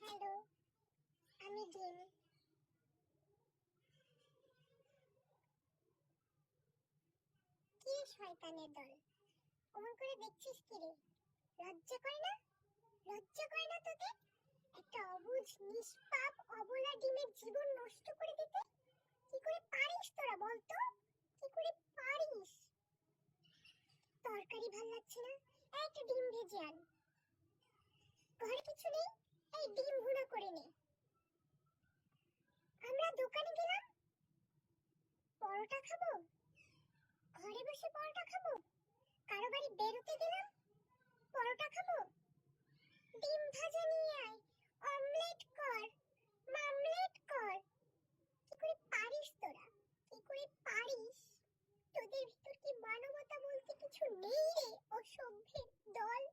Hello, আমি ডিম। কি শয়তানের দল, অমন করে দেখছিস কি রে? লজ্জা করে না? লজ্জা করে না তোকে? একটা অবুঝ নিষ্পাপ অবলা ডিমের জীবন নষ্ট করে দিতে কি করে পারিস তোরা বলতো? কি করে পারিস? তরকারি ভাল লাগছে না, একটা ডিম ভেজে আন। ঘরে কিছু নেই, এই ডিম ভুনা করে নে। আমরা দোকানে গেলাম, পরোটা খাবো, ঘরে বসে পরোটা খাবো। কারো বাড়ি বেরোতে গেলাম, পরোটা খাবো। ডিম ভাজা নিয়ে আয়, অমলেট কর, মামলেট কর। কি করে পারিস তোরা? কি করে পারিস? তোদের ভিতর কি মানবতা বলতে কিছু নেই রে, অসভ্যের দল।